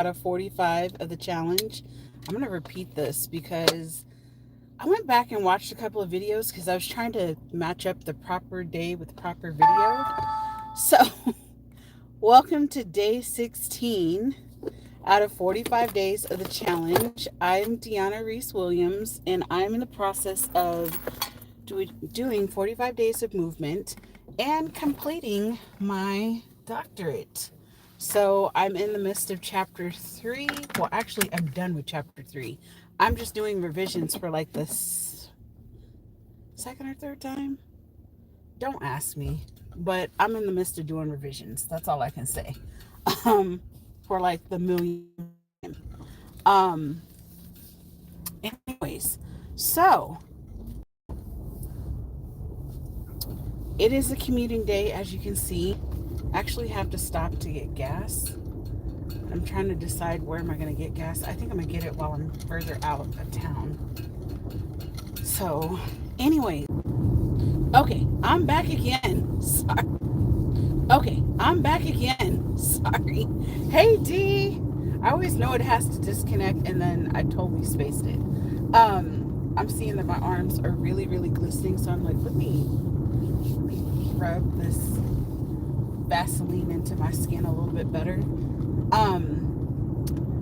out of 45 of the challenge. I'm going to repeat this because I went back and watched a couple of videos because I was trying to match up the proper day with the proper video. So, welcome to day 16 out of 45 days of the challenge. I'm Diona Reese Williams, and I'm in the process of doing 45 days of movement and completing my doctorate. So I'm in the midst of chapter 3. Well, actually, I'm done with chapter 3. I'm just doing revisions for like this second or third time. Don't ask me, but I'm in the midst of doing revisions. That's all I can say. Um, for like the millionth time. Um, anyways, so it is a commuting day, as you can see. I actually have to stop to get gas. I'm trying to decide where am I going to get gas. I think I'm going to get it while I'm further out of town. So, anyway, okay, I'm back again. Sorry. Okay, I'm back again. Sorry. Hey, D. I always know it has to disconnect, and then I totally spaced it. I'm seeing that my arms are really, really glistening, so I'm like, let me rub this Vaseline into my skin a little bit better.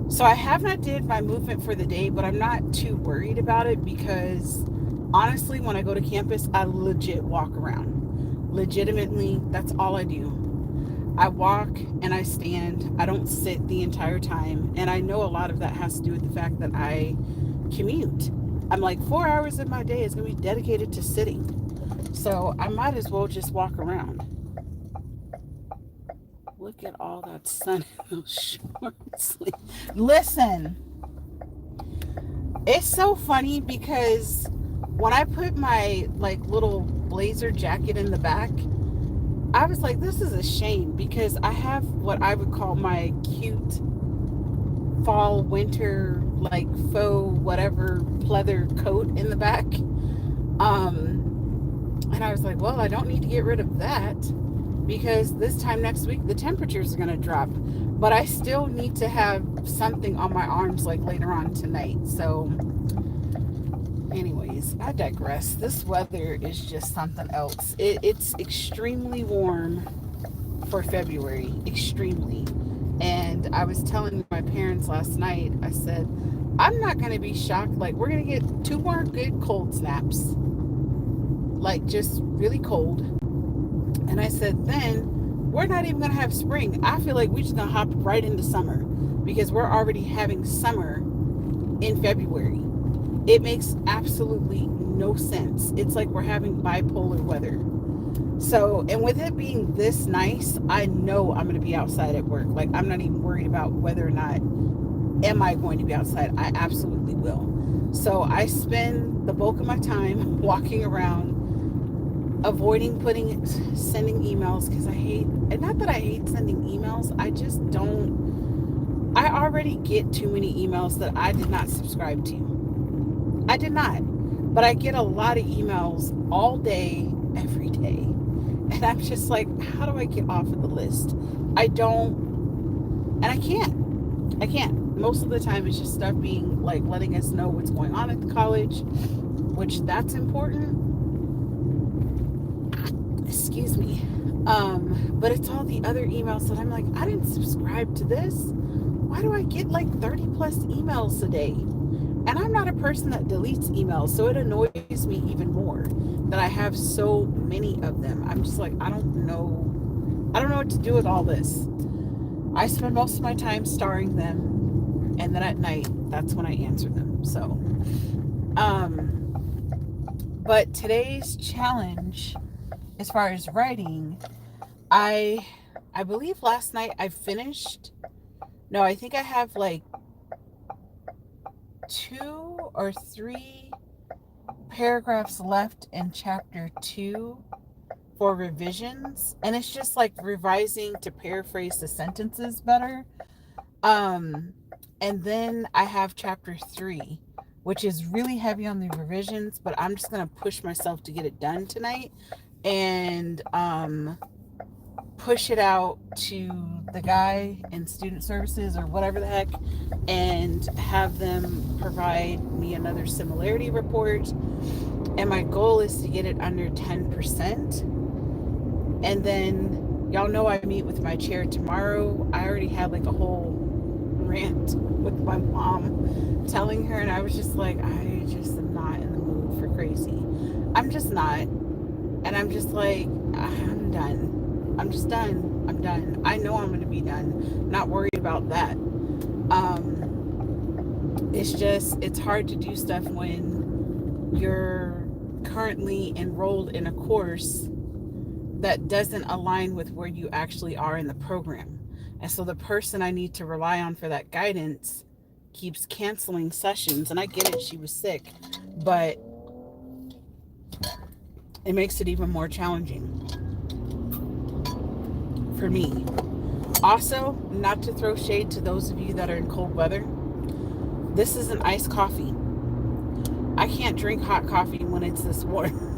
So I have not did my movement for the day, but I'm not too worried about it because honestly, when I go to campus, I legit walk around. Legitimately, that's all I do. I walk and I stand. I don't sit the entire time. And I know a lot of that has to do with the fact that I commute. I'm like 4 hours of my day is going to be dedicated to sitting. So I might as well just walk around. Look at all that sun in those shorts. Listen, it's so funny because when I put my like little blazer jacket in the back, I was like, this is a shame because I have what I would call my cute fall, winter, like faux, whatever, pleather coat in the back. And I was like, well, I don't need to get rid of that because this time next week the temperatures are going to drop. But I still need to have something on my arms like later on tonight. So, anyways, I digress. This weather is just something else. It's extremely warm for February, extremely. And I was telling my parents last night, I said, I'm not going to be shocked. Like, we're going to get 2 more good cold snaps, like just really cold. And I said, then we're not even going to have spring. I feel like we're just going to hop right into summer because we're already having summer in February. It makes absolutely no sense. It's like we're having bipolar weather. So, and with it being this nice, I know I'm going to be outside at work. Like, I'm not even worried about whether or not am I going to be outside. I absolutely will. So I spend the bulk of my time walking around, avoiding sending emails because I hate, and not that I hate sending emails, I just don't, I already get too many emails that I did not subscribe to. I did not. But I get a lot of emails all day, every day. And I'm just like, how do I get off of the list? I don't, and I can't. I can't. Most of the time it's just stuff being like letting us know what's going on at the college, which that's important. Excuse me. But it's all the other emails that I'm like, I didn't subscribe to this. Why do I get like 30 plus emails a day? And I'm not a person that deletes emails, so it annoys me even more that I have so many of them. I'm just like, I don't know what to do with all this. I spend most of my time starring them, and then at night, that's when I answer them. So, but today's challenge, as far as writing, I believe last night I finished. No, I think I have like 2 or 3 paragraphs left in chapter 2 for revisions, and it's just like revising to paraphrase the sentences better. And then I have chapter 3, which is really heavy on the revisions, but I'm just going to push myself to get it done tonight. And push it out to the guy in student services or whatever the heck, and have them provide me another similarity report. And my goal is to get it under 10%. And then, y'all know I meet with my chair tomorrow. I already had like a whole rant with my mom telling her, and I was just like, I just am not in the mood for crazy. I'm just not. And I'm just like, I'm done. I'm just done. I'm done. I know I'm going to be done. Not worried about that. It's just, it's hard to do stuff when you're currently enrolled in a course that doesn't align with where you actually are in the program. And so the person I need to rely on for that guidance keeps canceling sessions. And I get it, she was sick, but it makes it even more challenging for me. Also, not to throw shade to those of you that are in cold weather, this is an iced coffee. I can't drink hot coffee when it's this warm.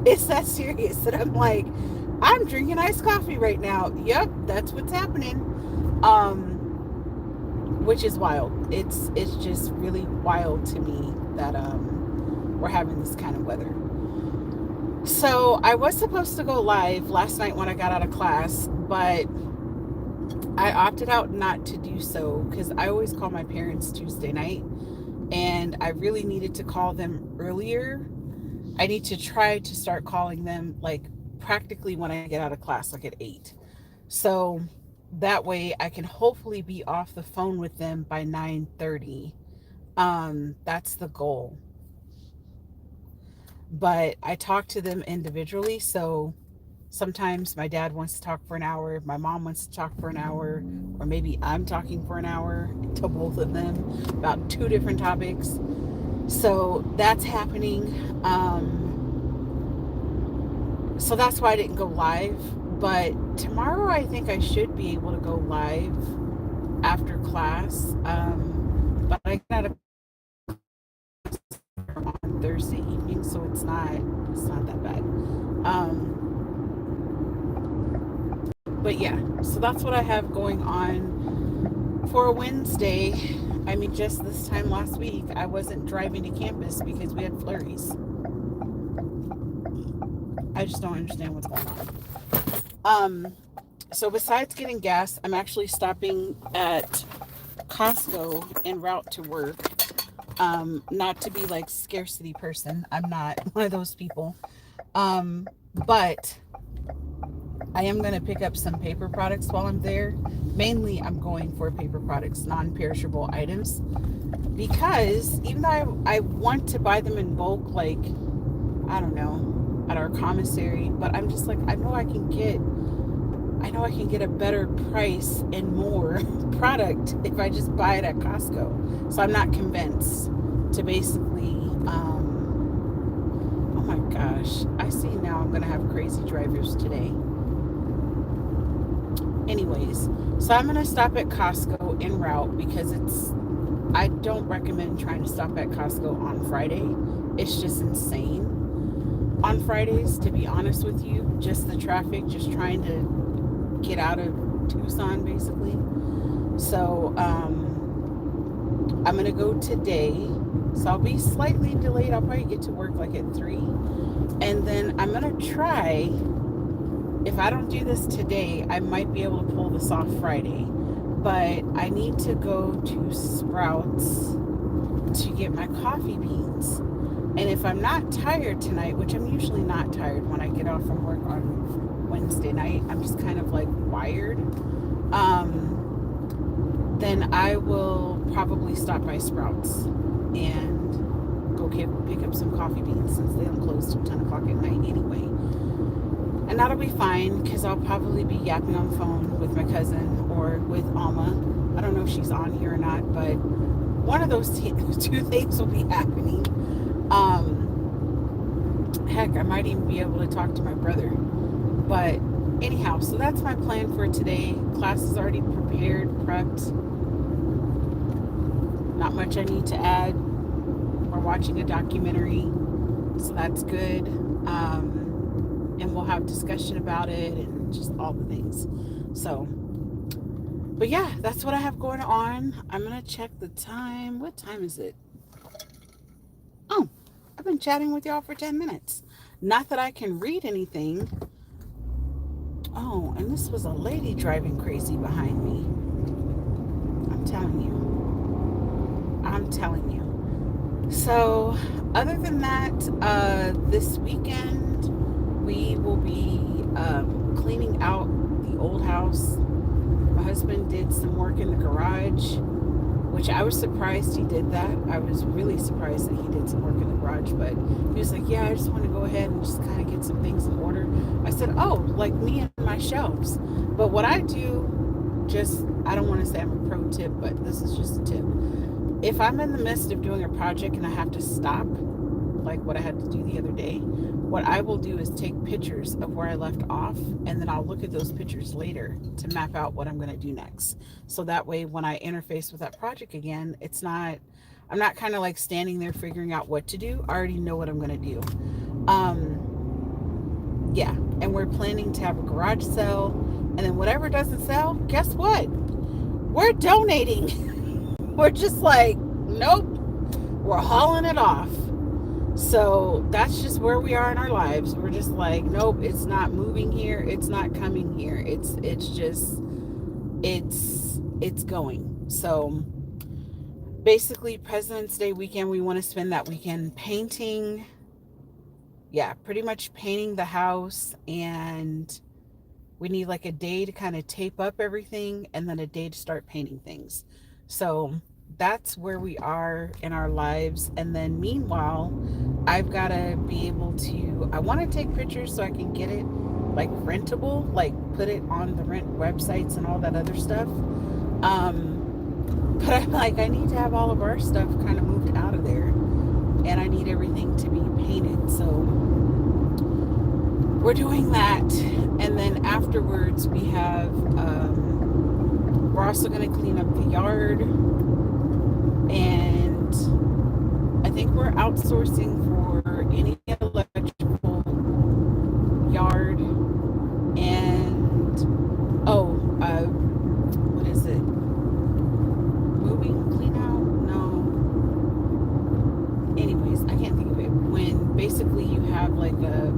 It's that serious. And I'm like, I'm drinking iced coffee right now. Yep, that's what's happening. Which is wild. It's just really wild to me that we're having this kind of weather. So I was supposed to go live last night when I got out of class, but I opted out not to do so because I always call my parents Tuesday night, and I really needed to call them earlier. I need to try to start calling them like practically when I get out of class, like at 8. So that way I can hopefully be off the phone with them by 9:30. That's the goal. But I talk to them individually, so sometimes my dad wants to talk for an hour, my mom wants to talk for an hour, or maybe I'm talking for an hour to both of them about 2 different topics. So that's happening. So that's why I didn't go live. But tomorrow I think I should be able to go live after class. But I got a on Thursday evening, so it's not that bad. But yeah, so that's what I have going on for a Wednesday. I mean, just this time last week, I wasn't driving to campus because we had flurries. I just don't understand what's going on. So besides getting gas, I'm actually stopping at Costco en route to work. Not to be like scarcity person. I'm not one of those people. But I am going to pick up some paper products while I'm there. Mainly, I'm going for paper products, non-perishable items, because even though I want to buy them in bulk, like, I don't know, at our commissary, but I'm just like, I know I can get a better price and more product if I just buy it at Costco. So I'm not convinced to basically, oh my gosh, I see now I'm going to have crazy drivers today. Anyways, so I'm going to stop at Costco en route because I don't recommend trying to stop at Costco on Friday. It's just insane on Fridays, to be honest with you. Just the traffic, just trying to get out of Tucson, basically. So, I'm going to go today. So I'll be slightly delayed. I'll probably get to work like at 3. And then I'm going to try, if I don't do this today, I might be able to pull this off Friday. But I need to go to Sprouts to get my coffee beans. And if I'm not tired tonight, which I'm usually not tired when I get off from work on Wednesday night, I'm just kind of like wired, then I will probably stop by Sprouts and go pick up some coffee beans since they don't close till 10 o'clock at night anyway. And that'll be fine because I'll probably be yapping on the phone with my cousin or with Alma. I don't know if she's on here or not, but one of those 2 things will be happening. Heck, I might even be able to talk to my brother. But anyhow, so that's my plan for today. Class is already prepared, prepped. Not much I need to add. We're watching a documentary, so that's good. And we'll have discussion about it and just all the things. So, but yeah, that's what I have going on. I'm gonna check the time. What time is it? Oh, I've been chatting with y'all for 10 minutes. Not that I can read anything. Oh, and this was a lady driving crazy behind me. I'm telling you. I'm telling you. So, other than that, this weekend we will be cleaning out the old house. My husband did some work in the garage, which I was surprised he did that. I was really surprised that he did some work in the garage, but he was like, yeah, I just want to go ahead and just kind of get some things in order. I said, oh, like me and my shelves. But what I do, just, I don't want to say I'm a pro tip, but this is just a tip. If I'm in the midst of doing a project and I have to stop, like what I had to do the other day, what I will do is take pictures of where I left off, and then I'll look at those pictures later to map out what I'm going to do next. So that way, when I interface with that project again, I'm not kind of like standing there figuring out what to do. I already know what I'm going to do. Yeah, and we're planning to have a garage sale, and then whatever doesn't sell, guess what? We're donating. We're just like, nope, we're hauling it off. So that's just where we are in our lives. We're just like, nope, it's not moving here. It's not coming here. It's going. So basically, President's Day weekend, we want to spend that weekend painting. Yeah, pretty much painting the house, and we need like a day to kind of tape up everything and then a day to start painting things. So that's where we are in our lives. And then meanwhile, I've got to be able to, I want to take pictures so I can get it like rentable, like put it on the rent websites and all that other stuff. But I'm like, I need to have all of our stuff kind of moved out of there, and I need everything to be painted. So we're doing that. And then afterwards we have, we're also going to clean up the yard, and I think we're outsourcing for any electrical yard. And what is it, moving clean out? No, anyways, I can't think of it. When basically you have like a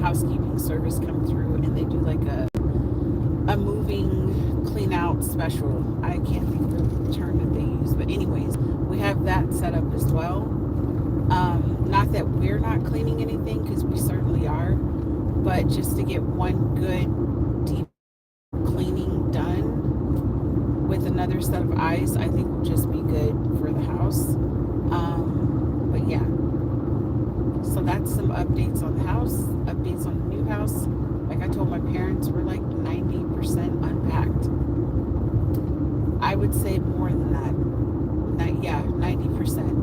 housekeeping service come through and they do like a moving clean out special. I can't think of the term that they use, but anyways, we have that set up as well. Not that we're not cleaning anything, because we certainly are, but just to get one good deep cleaning done with another set of eyes, I think will just be good for the house. But yeah, so that's some updates on the house, updates on the new house. Like I told my parents, we're like 90% unpacked. I would say more than that. 90%.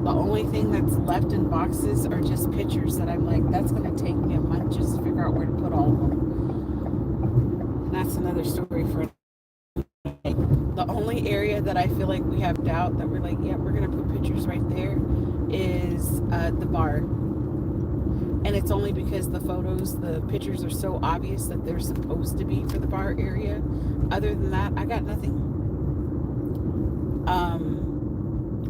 The only thing that's left in boxes are just pictures that I'm like, that's going to take me a month just to figure out where to put all of them. And that's another story for the only area that I feel like we have doubt that we're like, yeah, we're going to put pictures right there is the bar. And it's only because the pictures are so obvious that they're supposed to be for the bar area. Other than that, I got nothing.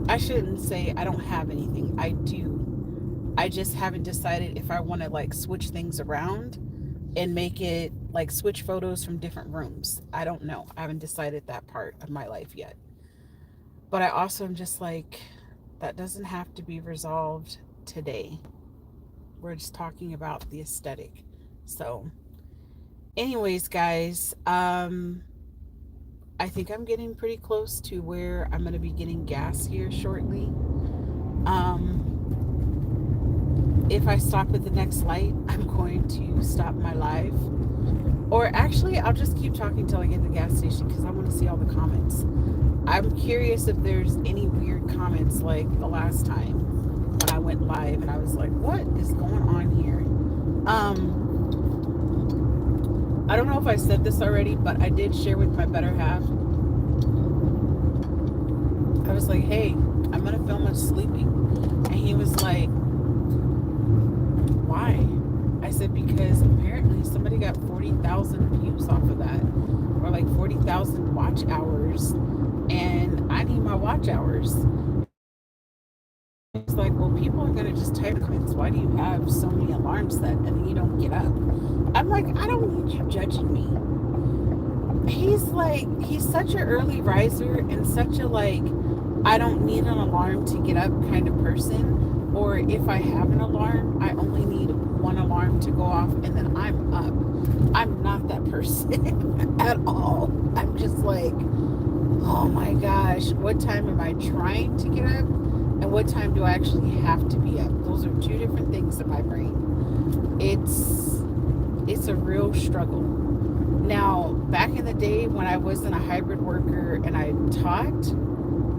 I shouldn't say I don't have anything. I do. I just haven't decided if I want to like switch things around and make it like switch photos from different rooms. I don't know. I haven't decided that part of my life yet. But I also am just like, that doesn't have to be resolved today. We're just talking about the aesthetic. So anyways, guys, I think I'm getting pretty close to where I'm going to be getting gas here shortly. If I stop at the next light, I'm going to stop my live. Or actually, I'll just keep talking till I get to the gas station, because I want to see all the comments. I'm curious if there's any weird comments like the last time when I went live and I was like, what is going on here? I don't know if I said this already, but I did share with my better half. I was like, hey, I'm going to film us sleeping. And he was like, why? I said, because apparently somebody got 40,000 views off of that, or like 40,000 watch hours, and I need my watch hours. He's like, well, people are going to just type comments. Why do you have so many alarms set and then you don't get up? I'm like, I don't need you judging me. He's like, he's such an early riser and such a like, I don't need an alarm to get up kind of person. Or if I have an alarm, I only need one alarm to go off and then I'm up. I'm not that person at all. I'm just like, oh my gosh, what time am I trying to get up? And what time do I actually have to be up? Those are two different things in my brain. It's a real struggle. Now, back in the day when I wasn't a hybrid worker and I taught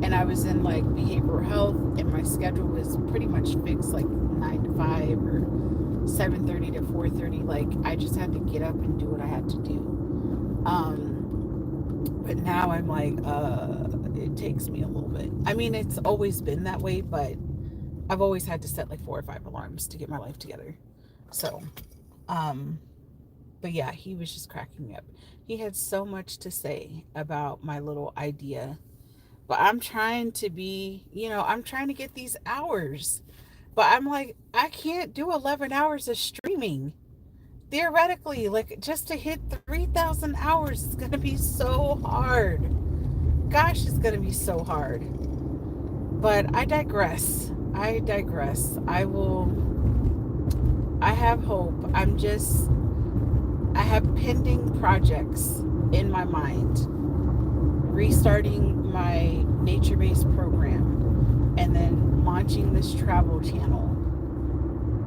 and I was in like behavioral health and my schedule was pretty much fixed, like 9 to 5 or 7:30 to 4:30, like I just had to get up and do what I had to do. But now I'm like, it takes me a little bit. I mean, it's always been that way, but I've always had to set like 4 or 5 alarms to get my life together. So, but yeah, he was just cracking me up. He had so much to say about my little idea, but I'm trying to be, I'm trying to get these hours, but I'm like, I can't do 11 hours of streaming. Theoretically, like just to hit 3,000 hours, it's going to be so hard. Gosh, it's going to be so hard. But I digress. I have hope. I have pending projects in my mind. Restarting my nature-based program and then launching this travel channel.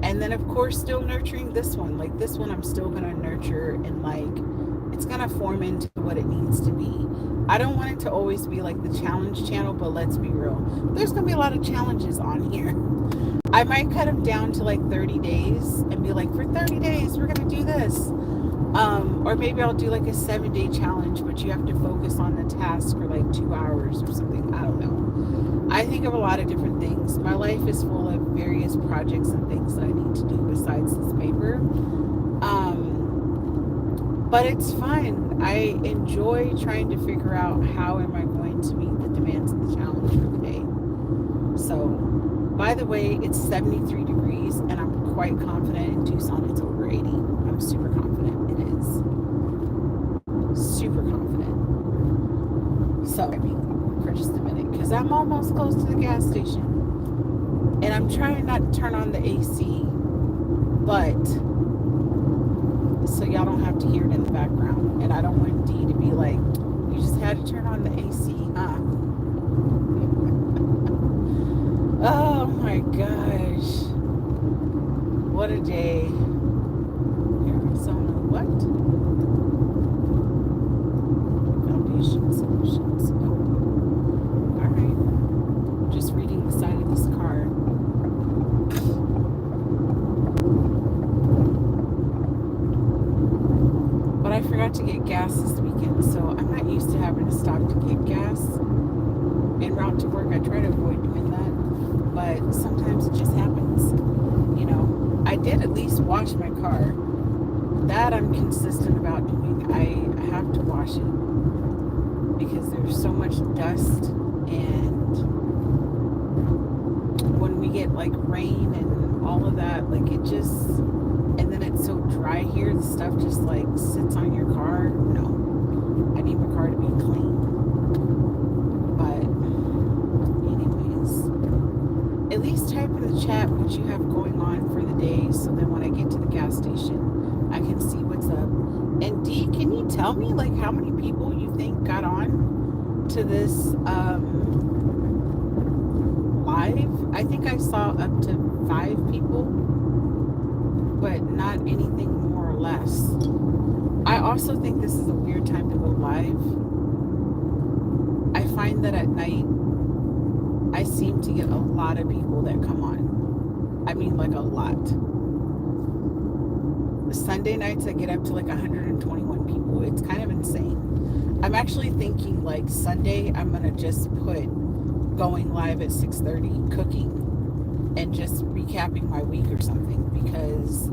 And then, of course, still nurturing this one. Like this one, I'm still going to nurture and like, it's going to form into what it needs to be. I don't want it to always be like the challenge channel, but let's be real. There's going to be a lot of challenges on here. I might cut them down to like 30 days and be like, for 30 days, we're going to do this. Or maybe I'll do like a 7-day challenge, but you have to focus on the task for like 2 hours or something. I don't know. I think of a lot of different things. My life is full of various projects and things that I need to do besides this paper. But it's fun. I enjoy trying to figure out how am I going to meet the demands of the challenge for the day. So, by the way, it's 73 degrees and I'm quite confident in Tucson it's over 80. I'm super confident it is. Super confident. So, for just a minute, because I'm almost close to the gas station. And I'm trying not to turn on the AC, but so y'all don't have to hear it in the background. And I don't want Dee to be like, you just had to turn on the AC, huh? Oh my gosh. What a day. Arizona, what? Foundation solutions. Oh. Alright. Just reading the side of this car. But I forgot to get gas this weekend, so I'm not used to having to stop to get gas en route to work. I try to avoid doing that, but sometimes it just happens. I did at least wash my car. That I'm consistent about doing. I have to wash it because there's so much dust, and when we get like rain and all of that, like it just, and then it's so dry here, the stuff just like sits on your car. No, I need my car to be clean. But anyways, at least type in the chat what you have going on for the day, so then when I get to the gas station, I can see what's up. And Dee, can you tell me like how many people you think got on to this live? I think I saw up to 5 people, but not anything more or less. I also think this is a weird time to go live. I find that at night, I seem to get a lot of people that come on. I mean, like a lot. Sunday nights, I get up to like 121 people. It's kind of insane. I'm actually thinking like Sunday, I'm going to just put going live at 6:30 cooking and just recapping my week or something, because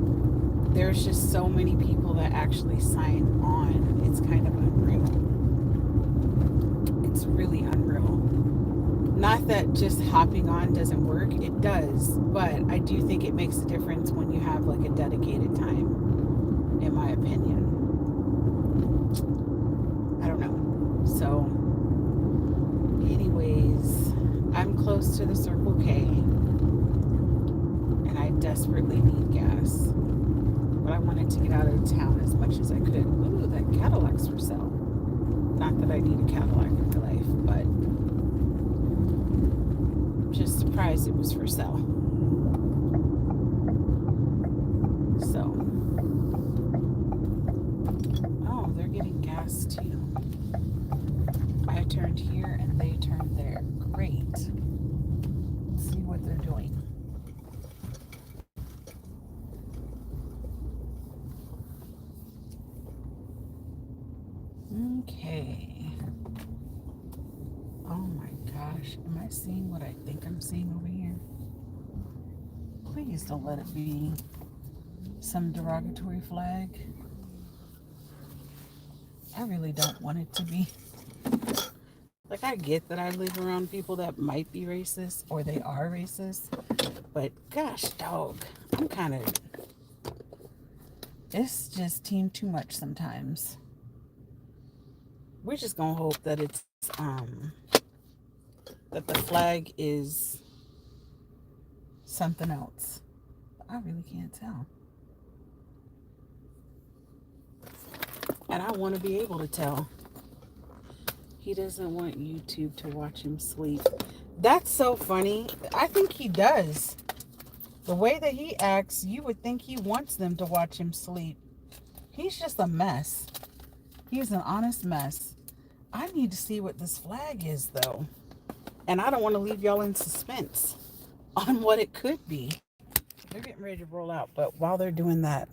there's just so many people that actually sign on. It's kind of unreal. It's really unreal. Not that just hopping on doesn't work, it does, but I do think it makes a difference when you have like a dedicated time, in my opinion. I don't know. So, anyways, I'm close to the Circle K and I desperately need gas. But I wanted to get out of town as much as I could. Ooh, that Cadillac's for sale. Not that I need a Cadillac in my life, but I'm just surprised it was for sale. So, oh, they're getting gas too. I turned here and they turned there. Great. Let's see what they're doing. Okay. Oh my gosh. Am I seeing what I think I'm seeing over here? Please don't let it be some derogatory flag. I really don't want it to be. Like, I get that I live around people that might be racist or they are racist, but gosh, dog, I'm kind of. It's just team too much sometimes. We're just gonna hope that it's that the flag is something else. I really can't tell. And I want to be able to tell. He doesn't want YouTube to watch him sleep. That's so funny. I think he does. The way that he acts, you would think he wants them to watch him sleep. He's just a mess. He's an honest mess. I need to see what this flag is, though. And I don't want to leave y'all in suspense on what it could be. They're getting ready to roll out, but while they're doing that,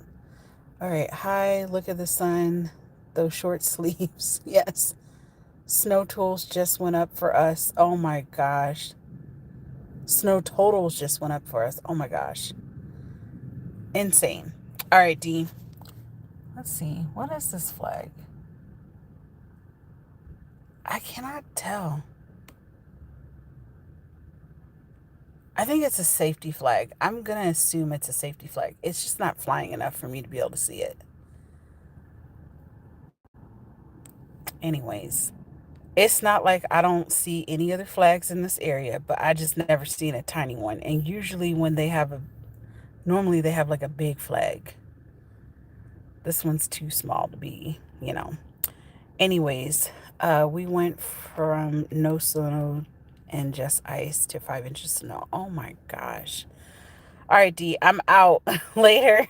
all right, hi, look at the sun, those short sleeves. Yes. Snow totals just went up for us. Oh my gosh. Snow totals just went up for us. Oh my gosh. Insane. All right, D. Let's see. What is this flag? I cannot tell. I think it's a safety flag. I'm going to assume it's a safety flag. It's just not flying enough for me to be able to see it. Anyways, it's not like I don't see any other flags in this area, but I just never seen a tiny one. And usually when they have normally they have like a big flag. This one's too small to be. Anyways, we went from no snow and just ice to 5 inches of snow. Oh my gosh. All right, D, I'm out. Later.